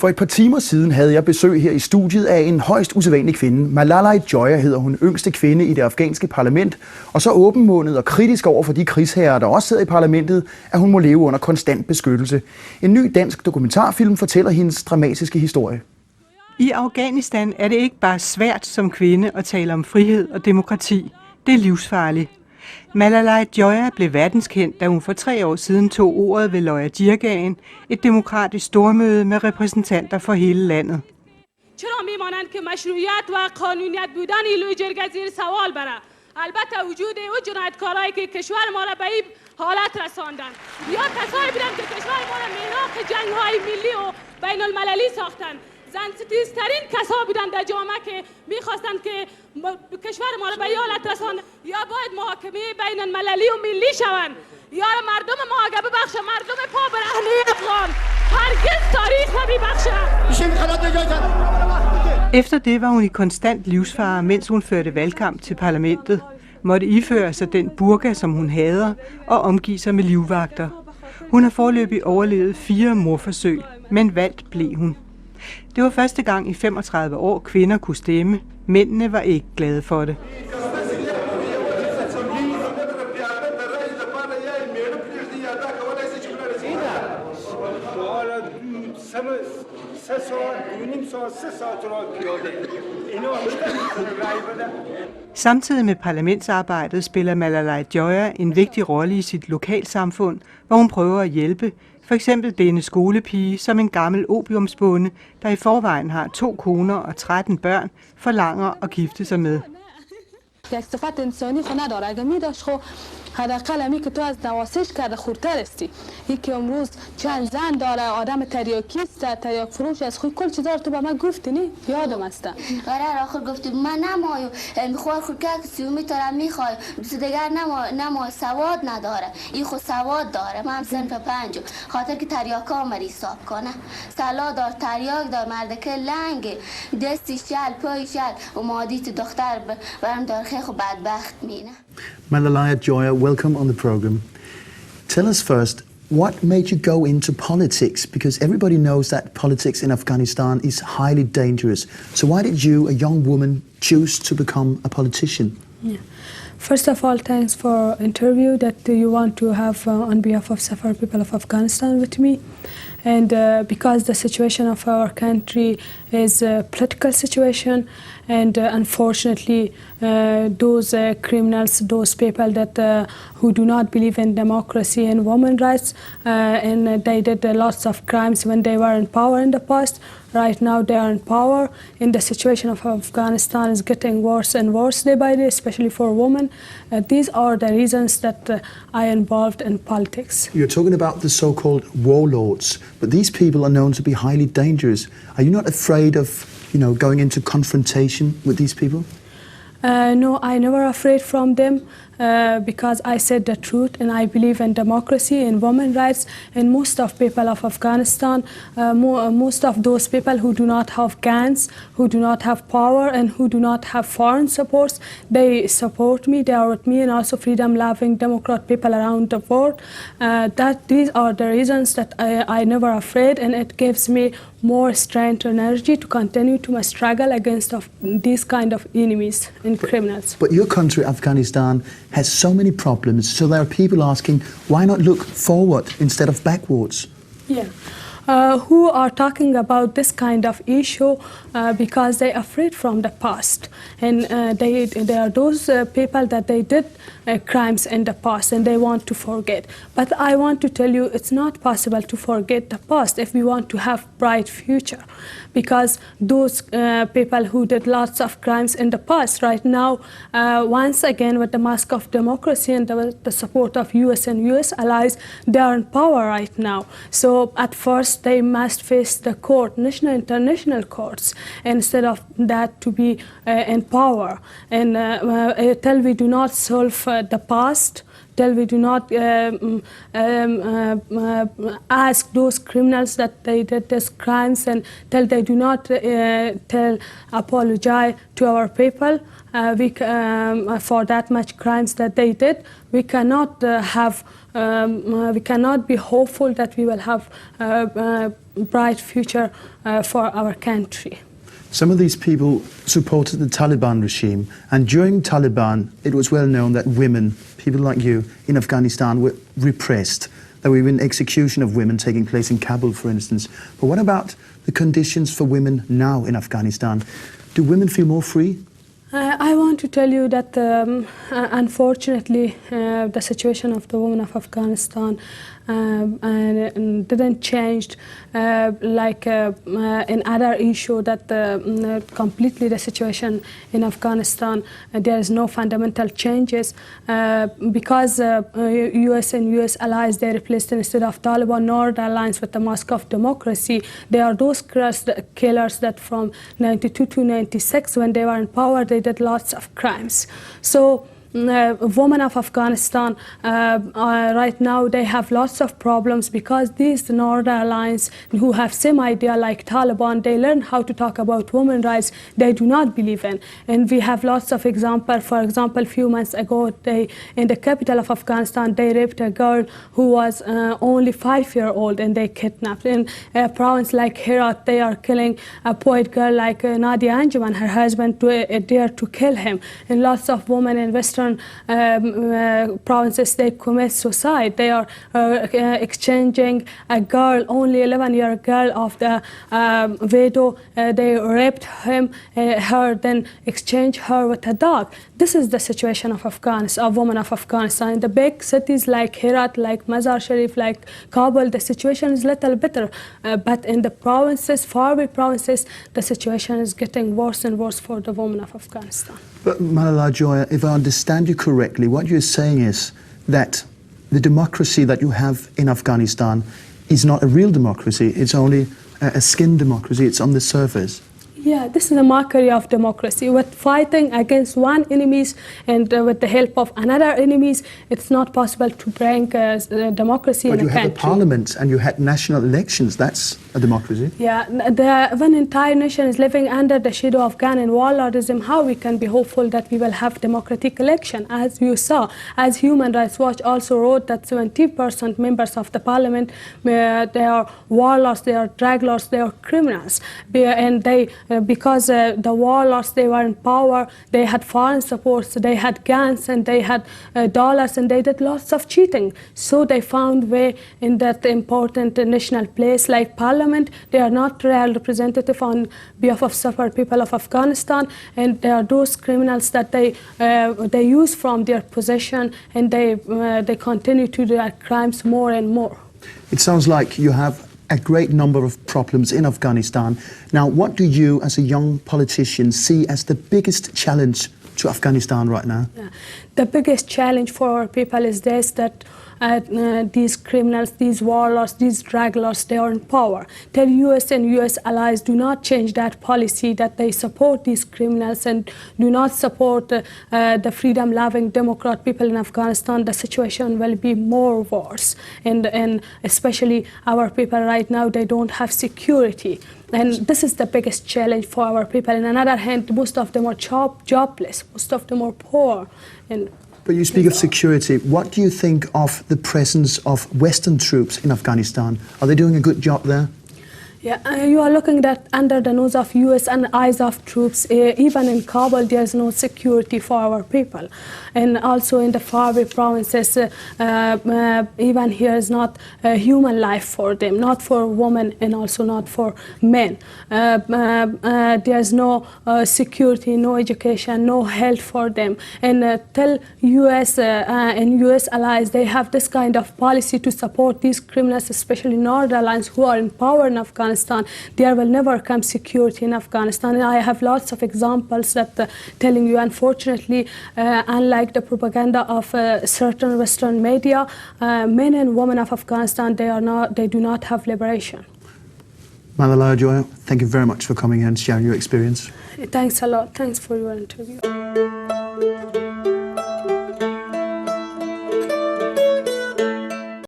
For et par timer siden havde jeg besøg her i studiet af en højst usædvanlig kvinde. Malalai Joya hedder hun, yngste kvinde i det afghanske parlament, og så åbenmundet og kritisk over for de krigsherrer, der også sidder i parlamentet, at hun må leve under konstant beskyttelse. En ny dansk dokumentarfilm fortæller hendes dramatiske historie. I Afghanistan er det ikke bare svært som kvinde at tale om frihed og demokrati. Det er livsfarligt. Malalai Joya blev verdenskendt, da hun for 3 år siden tog ordet ved Loya-Jirgaen, et demokratisk stormøde med repræsentanter for hele landet. چرا میمانند که مشروعیت و قانونیت بودن لوی جرگه زیر سوال بره؟ البته وجود او جنایتکارایی که کشور ما را به این حالت رساندند یا کسایی بودند که کشور ما را میراث جنگ‌های ملی و بین المللی ساختند. زنستیزترین کسا بودند در جامعه که میخواستند که کشور ما را به این حالت رساندند یا باید محاکمه بین المللی و ملی شوند یا مردم ما اگه ببخشه مردم پا برهنه افغان هرگز تاریخ نمیبخشه. Efter det var hun i konstant livsfare, mens hun førte valgkamp til parlamentet, måtte iføre sig den burka, som hun hader, og omgive sig med livvagter. Hun har foreløbig overlevet 4 mordforsøg, men valgt blev hun. Det var første gang i 35 år, kvinder kunne stemme. Mændene var ikke glade for det. Samtidig med parlamentsarbejdet spiller Malalai Joya en vigtig rolle i sit lokalsamfund, hvor hun prøver at hjælpe for eksempel denne skolepige, som en gammel opiumsbonde, der i forvejen har 2 koner og 13 børn, forlanger at gifte sig med. یک صفت انسانی خو نداره. اگه میداشت خو حداقل همی که تو از نواسش کرده خورتر استی. یکی امروز چند زن داره، آدم تریاکیست، تریاک فروش از خوی کل چیزا رو تو به من گفتی نی؟ یادم است. آره آخر گفتی من نمایو میخواد خود که سیومی تو را میخوای دوست دیگر نما سواد نداره. این خود سواد داره. من صنف 5 خاطر که تریاکا مری حساب کنه. سلا دار تریاک دار مرد که لنگ دستی شل پای شل و مادی تو دختر برام دار خیلی خو بدبخت مینه. Malalai Joya, welcome on the program. Tell us first, what made you go into politics? Because everybody knows that politics in Afghanistan is highly dangerous. So why did you, a young woman, choose to become a politician? Yeah. First of all, thanks for interview that you want to have on behalf of Safar people of Afghanistan with me. And because the situation of our country is a political situation, and unfortunately those criminals, those people that who do not believe in democracy and women's rights, and they did lots of crimes when they were in power in the past. Right now they are in power, and the situation of Afghanistan is getting worse and worse day by day, especially for women. These are the reasons that I involved in politics. You're talking about the so-called warlords, but these people are known to be highly dangerous. Are you not afraid of, going into confrontation with these people? No, I never afraid from them because I said the truth, and I believe in democracy and women's rights. And most of people of Afghanistan, most of those people who do not have guns, who do not have power, and who do not have foreign supports, they support me. They are with me, and also freedom-loving Democrat people around the world. These are the reasons that I never afraid, and it gives me more strength and energy to continue to my struggle against these kind of enemies and criminals. But your country, Afghanistan, has so many problems, so there are people asking, why not look forward instead of backwards? Yeah. Who are talking about this kind of issue because they're afraid from the past, and they are those people that they did crimes in the past and they want to forget. But I want to tell you, it's not possible to forget the past if we want to have bright future, because those people who did lots of crimes in the past, right now, once again with the mask of democracy and the support of US and US allies, they are in power right now. So at first they must face the court, national international courts, instead of that to be in power. And until we do not solve the past, till we do not ask those criminals that they did these crimes, and till they do not apologize to our people for that much crimes that they did, we cannot we cannot be hopeful that we will have a bright future for our country. Some of these people supported the Taliban regime, and during Taliban, it was well known that women, people like you, in Afghanistan were repressed. There were even execution of women taking place in Kabul, for instance. But what about the conditions for women now in Afghanistan? Do women feel more free? I want to tell you that unfortunately the situation of the women of Afghanistan didn't change like in other issue that completely the situation in Afghanistan there is no fundamental changes because US and US allies, they replaced instead of Taliban nor the alliance with the Mosque of Democracy. They are those killers that from 92 to 96 when they were in power they did lots of crimes. So women of Afghanistan right now they have lots of problems because these Northern Alliance who have same idea like Taliban, they learn how to talk about women's rights they do not believe in. And we have lots of examples. For example, a few months ago in the capital of Afghanistan they raped a girl who was only 5-year-old and they kidnapped. In a province like Herat they are killing a poet girl like Nadia Anjuman. Her husband dared to kill him. And lots of women in Western provinces they commit suicide. They are exchanging a girl, only 11-year girl of the widow. They raped her, then exchanged her with a dog. This is the situation of Afghanistan, of women of Afghanistan. In the big cities like Herat, like Mazar Sharif, like Kabul, the situation is little better. But in the provinces, faraway provinces, the situation is getting worse and worse for the women of Afghanistan. But Malalai Joya, if I understand you correctly, what you're saying is that the democracy that you have in Afghanistan is not a real democracy, it's only a skin democracy, it's on the surface. Yeah, this is a mockery of democracy. With fighting against one enemies and with the help of another enemies, it's not possible to bring democracy in a country. But you had a parliament and you had national elections. That's a democracy. Yeah, when entire nation is living under the shadow of gun and warlordism, how we can be hopeful that we will have democratic election? As you saw, as Human Rights Watch also wrote that 70% members of the parliament, they are warlords, they are drug lords, they are criminals, and they. Because the warlords, they were in power, they had foreign supports, they had guns and they had dollars and they did lots of cheating. So they found way in that important national place like parliament. They are not real representative on behalf of separate people of Afghanistan, and they are those criminals that they use from their possession and they continue to do their crimes more and more. It sounds like you have a great number of problems in Afghanistan. Now, what do you, as a young politician, see as the biggest challenge to Afghanistan right now? Yeah. The biggest challenge for our people is this, that these criminals, these warlords, these drug lords, they are in power. Till US and US allies do not change that policy, that they support these criminals and do not support the freedom-loving democrat people in Afghanistan, the situation will be more worse. And especially our people right now, they don't have security. And this is the biggest challenge for our people. On the other hand, most of them are jobless, most of them are poor. But you speak of security. What do you think of the presence of Western troops in Afghanistan? Are they doing a good job there? Yeah, you are looking at under the nose of US and eyes of troops. Even in Kabul, there is no security for our people. And also in the faraway provinces, even here is not a human life for them, not for women and also not for men. There is no security, no education, no health for them. And till US and US allies, they have this kind of policy to support these criminals, especially Northern Alliance who are in power in Afghanistan. There will never come security in Afghanistan. And I have lots of examples that telling you, unfortunately, unlike the propaganda of certain Western media, men and women of Afghanistan, they do not have liberation. Malalai Joya, thank you very much for coming here and sharing your experience. Thanks a lot. Thanks for your interview.